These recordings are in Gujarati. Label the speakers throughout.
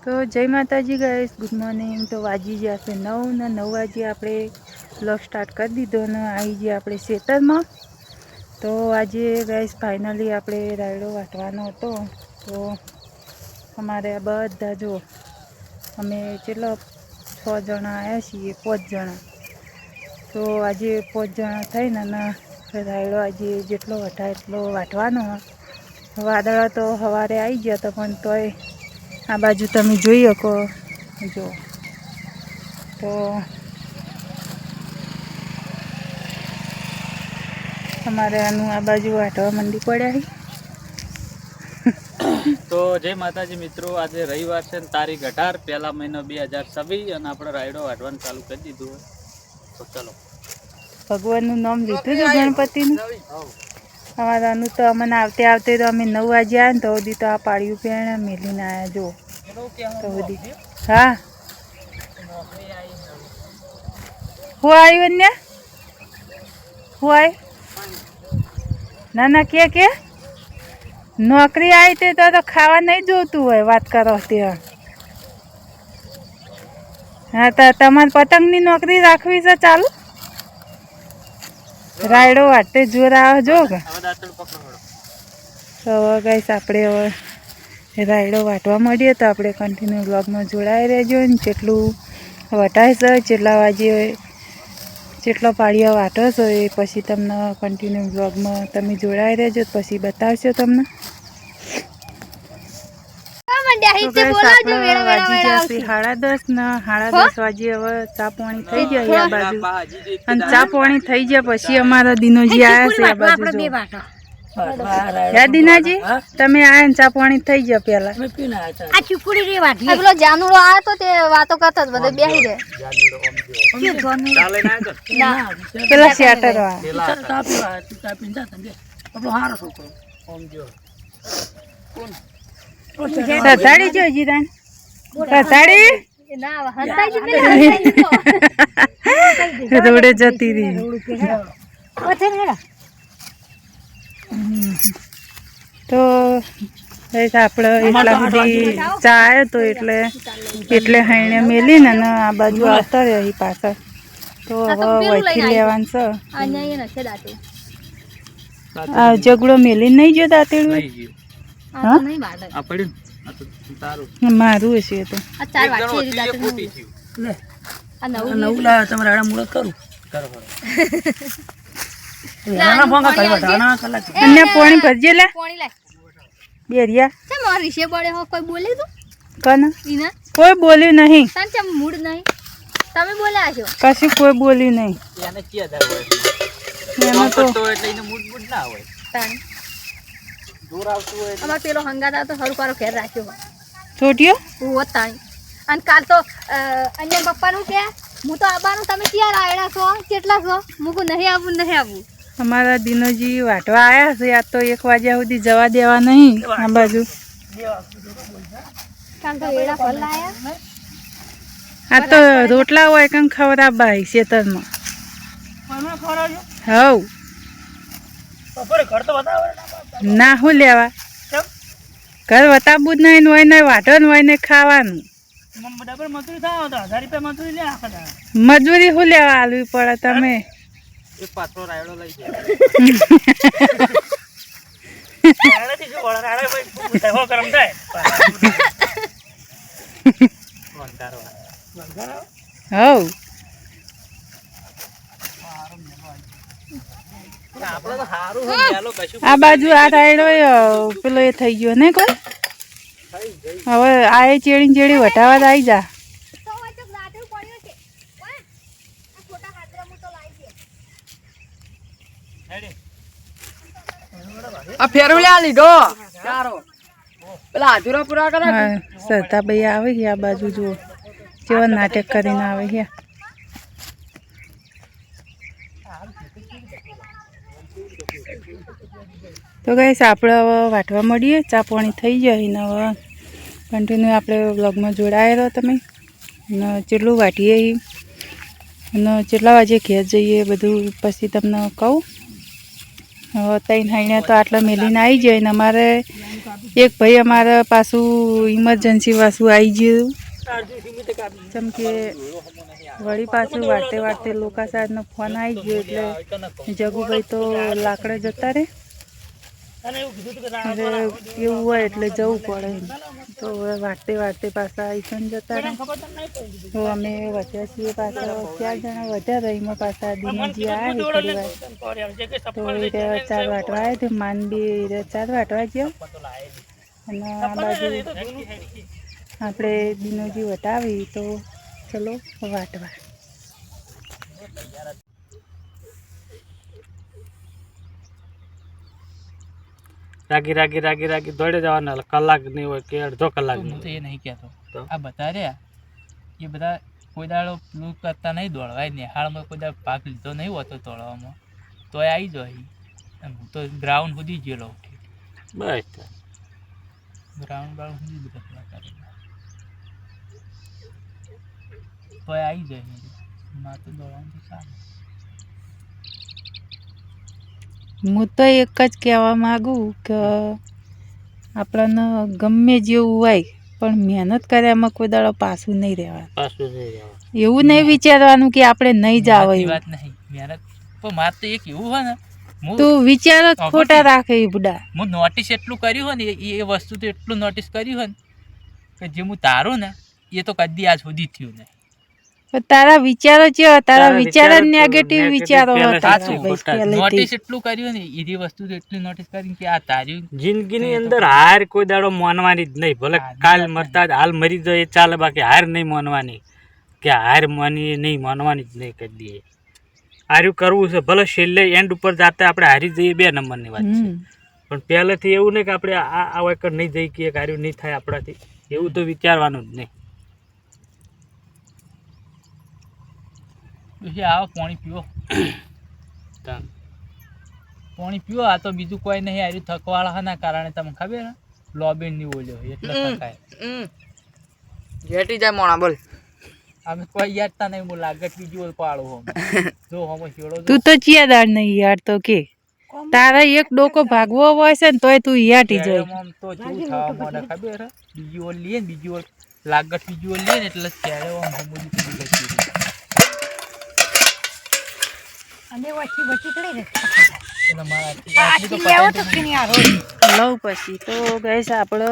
Speaker 1: તો જય માતાજી ગાઈસ, ગુડ મોર્નિંગ। તો વાજી જશે 9 ને 9 વાગે આપણે બ્લોગ સ્ટાર્ટ કરી દીધો અને આવી ગયા આપણે ખેતરમાં। તો આજે ગાઈસ ફાઇનલી આપણે રાયડો વાટવાનો હતો। તો અમારે બધા જો અમે ચેટલો 6 જણા આવ્યા છીએ, 5 જણા। તો આજે 5 જણા થઈને રાયડો આજે જેટલો વટાય એટલો વાટવાનો। વાદળા તો સવારે આવી ગયા હતા, પણ તોય આ બાજુ તમે જોઈ શકો જો। તો અમારે આનું આ બાજુ વાટવા મંડી પડ્યા છે।
Speaker 2: તો જય માતાજી મિત્રો, આજે રવિવાર છે ને તારીખ 18 પહેલા મહિનો 2026 અને આપણે રાયડો વાટવાનું ચાલુ કરી દીધું। તો ચલો,
Speaker 1: ભગવાનનું નામ લીધું છે ગણપતિનું। અમારાનું તો અમને આવતે આવતે તો અમે 9 વાગે આવ્યા ને તો સુધી તો આ પાડ્યું પેણ મેલીને આવ્યા જો તો સુધી। હા, હું આવ્યું ને હું આવ્યું ના ના કે નોકરી આવી તે તો ખાવા નહીં જોતું હોય વાત કરો ત્યાં। હા, તો તમારે પતંગની નોકરી રાખવી છે ચાલુ? રાયડો વાટતે જોર આવે જો કે। તો ગાઈસ આપણે હવે રાયડો વાટવા મળીએ તો આપણે કન્ટિન્યુ બ્લોગમાં જોડાઈ રહેજો ને જેટલું વટાય છે, જેટલા વાગે જેટલો પાળીઓ વાટો છો એ પછી તમને કન્ટિન્યુ બ્લોગમાં તમે જોડાઈ રહેજો, પછી બતાવશો તમને। વાજી જશે 10:30 ને 10:30 વાગે હવે ચા પાણી થઈ જાય આ બાજુ, અને ચા પાણી થઈ ગયા પછી અમારા દિનોજી આવ્યા છે આ બાજુ જો। યા દિનાજી તમે આયા ને ચા પાણી થઈ ગયા પેલા?
Speaker 3: આ ચુકડી રે વાટી પેલો જાનુડો આયો તો તે વાતો કરતા બધે બેહી રહે।
Speaker 1: પેલા શેટર આ સતાડી જો જીરાન સતાડી
Speaker 3: ના હંતાઈ જ પેલા
Speaker 1: રોડે જતી રહી। તો આપણે એટલા સુધી ચા આવ્યો તો એટલે હાઈને મેલીને આ બાજુ આવતા રહે પાછળ। તો હવે વહીથી લેવાનું છે। આ જગડો મેલીને નહીં જો દાંતેડું? હા, મારું હશે તો પાણી ભરજે લે બેરિયા। કોઈ બોલ્યું નહીં,
Speaker 3: તમે બોલ્યા છો
Speaker 1: કશું કોઈ બોલ્યું નહીં।
Speaker 3: અમાર પેલો હંગાતા તો હરું પારો ઘેર રાખ્યો
Speaker 1: છોટ્યો
Speaker 3: તાણી। અને કાલ તો અન્ય પપ્પાનું કે હું તો આવવાનું, તમે ક્યાં રાયડા છો, કેટલા છો? મૂકું નહીં આવવું।
Speaker 1: અમારા દિનોજી વાટવા આવ્યા છે, આ તો 1 વાગ્યા સુધી જવા દેવા નહીં આ બાજુ।
Speaker 3: કાલ તો એડા ફળ લાયા,
Speaker 1: આ તો રોટલા હોય કંઈ ખવડાવવા ખેતરમાં। હવ ના શું લેવા, ઘર બતાવવું જ નહીં, હોય ને વાટો ને હોય ને ખાવાનું। મજૂરી શું લેવા આલવી પડે તમે? હવ આ બાજુ આ રાયડો પેલો એ થઈ ગયો ને કોઈ। હવે આ ચેડી વટાવા આવી જા। સરતાભાઈ આવે છે આ બાજુ જુઓ કેવા નાટક કરીને આવે છે। તો ગાઈસ આપણે હવે વાટવા મળીએ, ચા પાણી થઈ જાય ને હવે કન્ટિન્યુ આપણે બ્લોગમાં જોડાયેલો તમે અને જેટલું વાટીએ અને જેટલા વાગે ઘેર જઈએ બધું પછી તમને કહું। હવે 3 હાઈને તો આટલા મેલીને આવી જાય ને અમારે એક ભાઈ અમારે પાછું ઇમરજન્સી પાછું આવી ગયું કેમ કે વળી પાછું વાટતે વાટતે લોકા સાહેબનો ફોન આવી ગયો એટલે જગુભાઈ તો લાકડે જતા રહે એટલે એવું હોય એટલે જવું પડે એમ. તો હવે વાટતે વાટતે પાછા આઈસન જતા રહે તો અમે વધ્યા છીએ પાછા 4 જણા વધ્યા હતા એમાં પાછા દિનેશજી આવ્યા થોડી વાર તો એ 4 વાટવા આવ્યા તે માનબી 4 વાટવા ગયા અને આ બાજુ આપણે દિનોજી વટાવી તો ચલો વાટવા.
Speaker 2: રાગી રાગી રાગી રાગી દોડે જવાના કલાક નહીં હોય કે અડધો કલાક
Speaker 4: હું તો એ નહીં કહેતો આ બધા રહ્યા એ બધા કોઈ દાડો પેલું કરતા નહીં દોડવાય નિહાળમાં કોઈ દાડો ભાગ લીધો નહીં હોતો દોડવામાં તો એ આવી જાય. હું તો ગ્રાઉન્ડ સુધી ગયેલો
Speaker 2: બસ
Speaker 4: ગ્રાઉન્ડ બાઉન્ડ સુધી બધા કરેલા તો એ આવી જાય. માં તો દોડવાનું તો સારું.
Speaker 1: હું તો એક જ કહેવા માગું કે આપણને ગમે જેવું હોય પણ મહેનત કર્યામાં કોઈ દાડો પાછું નહીં રહેવાનું.
Speaker 2: પાછું નહીં રહેવાનું.
Speaker 1: એવું નહીં વિચારવાનું કે આપણે નહીં જાવ
Speaker 4: મહેનતની વાત નહીં મહેનત પણ મારે તો એક એવું હોય ને
Speaker 1: તું વિચાર જ ખોટા રાખે એ બુડા.
Speaker 4: હું નોટિસ એટલું કર્યું હોય ને એ વસ્તુ તો એટલું નોટિસ કર્યું હોય ને કે જે હું તારું ને એ તો કદી આજ સુધી થયું નહીં.
Speaker 1: પણ તારા વિચારો છે તારા વિચાર જ નેગેટિવ વિચારો હતા.
Speaker 4: નોટિસ એટલું કર્યું ને એ વસ્તુ તો એટલી નોટિસ કરી કે આ તારી
Speaker 2: જિંદગીની અંદર હાર કોઈ દાડો માનવાની જ નહીં. ભલે કાલ મરતા હાલ મરી જાય એ ચાલે, બાકી હાર નહીં માનવાની કે હાર માની નહીં માનવાની જ નહીં કદી. હાર્યું કરવું છે ભલે છેલ્લે એન્ડ ઉપર જાતે આપણે હારી જઈએ 2 નંબરની વાત છે પણ પહેલેથી એવું નહીં કે આપણે આ વખત નહીં જઈ કે હાર્યું નહીં થાય આપણાથી એવું તો વિચારવાનું જ નહીં.
Speaker 4: આવો પાણી પીવો પાણી પીવો. આ તો બીજું કોઈ નહીં હાર્યું થકવાળા ના કારણે તમને ખબર ને લોબીન ની બોલ્યો એટલે થકાય
Speaker 5: જેટી જાય મોણા બોલ.
Speaker 4: અમે કોઈ યાદતા નહીં હું લાગત બીજી ઓલ પાડો હમ જો હમ છેડો
Speaker 1: તું તો ચિયાદાર નહીં યાર તો કે તારા એક ડોકો ભાગવો હોય છે ને તોય તું યાટી જાય.
Speaker 4: આમ તો જેવું થવા માંડે ખબર હે બીજી ઓલ લઈએ ને બીજી ઓલ લાગત બીજી ઓલ લઈએ ને એટલે ત્યારે આમ હમુજી પડી જતી
Speaker 3: અને વચ્ચે વચ્ચે ચડી રે
Speaker 4: એટલે મારા
Speaker 1: લઉં પછી તો ગઈશ આપણે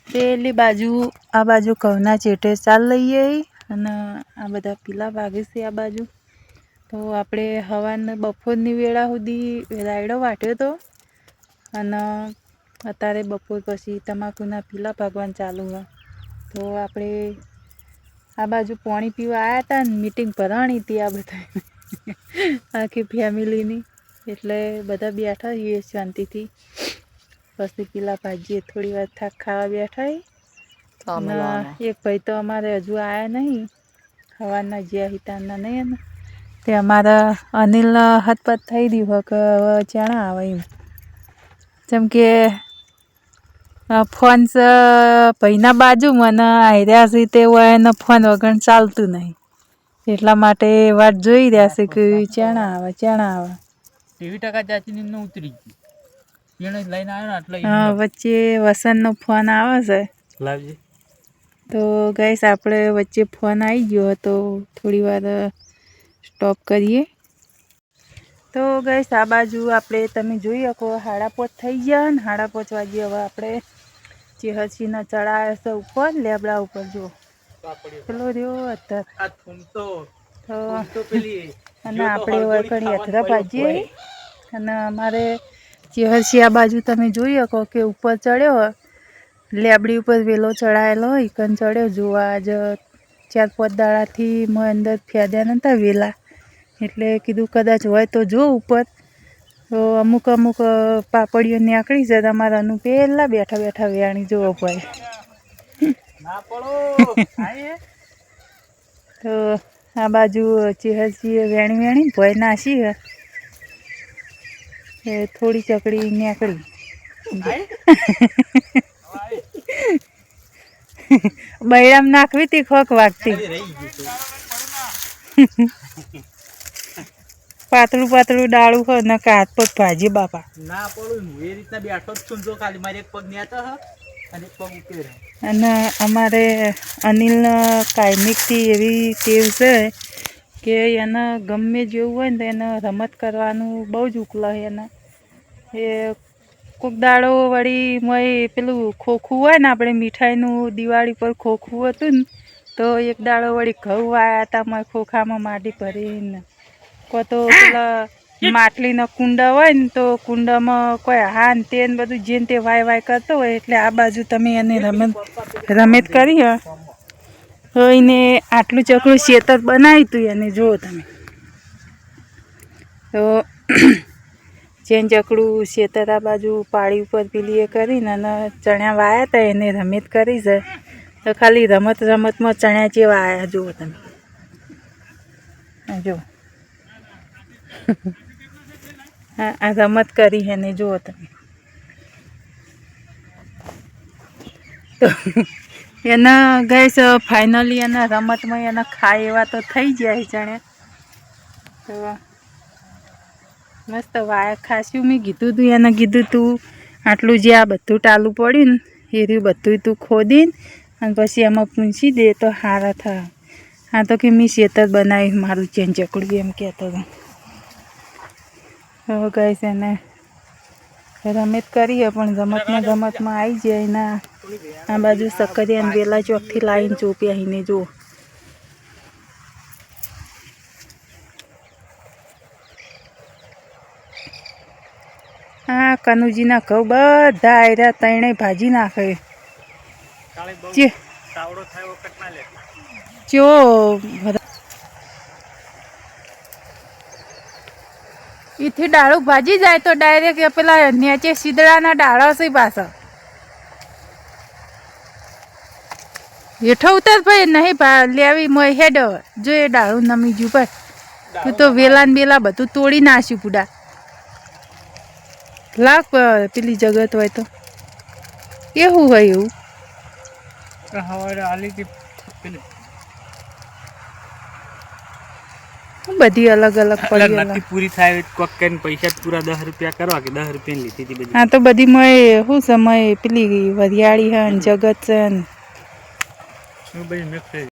Speaker 1: પેલી બાજુ આ બાજુ ઘઉંના ચેટે ચાલ લઈએ અને આ બધા પીલા ભાગે છે આ બાજુ. તો આપણે હવાને બપોરની વેળા સુધી રાયડો વાટ્યો હતો અને અત્યારે બપોર પછી તમાકુના પીલા ભાગવાનું ચાલુ હોય. તો આપણે આ બાજુ પાણી પીવા આવ્યા હતા ને મીટિંગ ભરાણી હતી આ બધા આખી ફેમિલીની એટલે બધા બેઠા છીએ શાંતિથી. પછી પીલા ભાજીએ થોડી વાર થાક ખાવા બેઠા. એક ભાઈ તો અમારે હજુ આવ્યા નહીં સવારના જ્યાં હિતાના નહીં ને તે અમારા અનિલ હાથપાત થઈ રહ્યું હોય કે હવે ચાણા આવે એમ. જેમ કે ફોન ભાઈના બાજુ મને આવ્યા છે તે હોય એનો ફોન વગર ચાલતું નહીં એટલા માટે વાત જોઈ રહ્યા છે કે ચાણા આવે ચાણા આવે.
Speaker 4: 20% ચાચીની ઉતરી ગઈ એને લઈને આવ્યો ને એટલે
Speaker 1: હા વચ્ચે વસંતનો ફોન આવે છે
Speaker 2: લાવજી.
Speaker 1: તો ગાઈસ આપણે વચ્ચે ફોન આવી ગયો તો થોડી વાર સ્ટોપ કરીએ. તો ગાઈસ આ બાજુ આપણે તમે જોઈ શકો 5:30 થઈ ગયા ને 5:30 વાગે હવે આપણે ચેહરસીના ચડાવે છે ઉપર લેબડા ઉપર. જો પેલો રહ્યો અત્યારે તો અને આપણે વળકણી અથડા ભાજીએ અને અમારે ચેહરસી આ બાજુ તમે જોઈ શકો કે ઉપર ચડ્યો લેબડી ઉપર વેલો ચડાયેલો ઈકન ચડ્યો. જોવા આજ 4-5 દાડાથી મેં અંદર ફેદ્યા નહોતા વેલા એટલે કીધું કદાચ હોય તો જો ઉપર. તો અમુક પાપડીઓ નીકળી છે તમારા અનુ પહેલાં બેઠા બેઠા વેણી જોવો ભાઈ. તો આ બાજુ ચેહરસીએ વેણી ભોય નાસી એ થોડી ચકડી નીકળી. બૈરામ નાખવી હતી ખોક વાગતી. પાતળું પાતળું ડાળું હોય ને હાથ પગ ભાજી બાપા.
Speaker 4: ના પડું હું એ રીતના બેઠો જ છું જો ખાલી મારે એક પગ ન્યાતો હ અને એક પગ ઉકેલ
Speaker 1: અને અમારે અનિલને કાયમિકથી એવી ટેવ છે કે એને ગમે જેવું હોય ને તો એને રમત કરવાનું બહુ જ ઉકલા એને. એ કોક દાડો વળી મોય પેલું ખોખું હોય ને આપણે મીઠાઈનું દિવાળી પર ખોખું હતું ને તો એક દાડો વળી ઘઉં વાયા હતા મોય ખોખામાં માટી ભરીને. કો તો પેલા માટલીના કુંડા હોય ને તો કુંડામાં કોઈ હાન તે ને બધું જેને તે વાય કરતો હોય એટલે આ બાજુ તમે એને રમત કરી હા તો એને આટલું ચકડું શેતર બનાવ્યું હતું એને જુઓ તમે. તો જેન ચકડું શેતર આ બાજુ પાળી ઉપર પેલી એ કરીને અને ચણ્યા વાયા હતા એને રમત કરી છે. તો ખાલી રમતમાં ચણ્યા જેવા આવ્યા જુઓ તમે. જુઓ હા આ રમત કરી એને જુઓ તમે. તો એના ગઈશ ફાઇનલી એના રમતમાં એના ખાય એવા તો થઈ જાય ચણ્યા. તો મસ્ત વાયા ખાસ્યું મેં કીધું તું એને કીધું તું આટલું જે આ બધું ટાલું પડ્યું ને એ રહ્યું બધું તું ખોદીને અને પછી એમાં પૂંછી દે તો સારા થાય. હા તો કે મેં શેતર બનાવી મારું ચેન ચકડું એમ કહેતો હતો. હવે ગઈશ એને રમત કરીએ પણ રમતમાં આવી જાય એના આ બાજુ સકરિયાને વેલા ચોકથી લાવીને ચોપ્યા એને જુઓ. હા કનુજીના ઘઉં બધા આયરા ત્રણેય ભાજી નાખે. ચો એથી ડાળું ભાજી જાય તો ડાયરેક્ટ પેલા નીચે શીદડાના ડાળા છે પાછા. હેઠો ઉતર ભાઈ નહીં લેવી મોય હેડ જો એ ડાળું નમી ગયું ભાઈ. તું તો વેલા ને બેલા બધું તોડી નાખ્યું પૂડા. લાગ પેલી જગત હોય તો એવું હોય એવું
Speaker 4: હવારે આલી કે
Speaker 1: બધી અલગ અલગ પડી
Speaker 2: નથી પૂરી થાય કોક કઈને પૈસા પૂરા 10 રૂપિયા કરવા કે 10 રૂપિયા લીધી હતી બધી.
Speaker 1: હા તો બધી મોય શું છે મોય પેલી વરિયાળી હે ને જગત છે ને
Speaker 2: બધી મિક્સ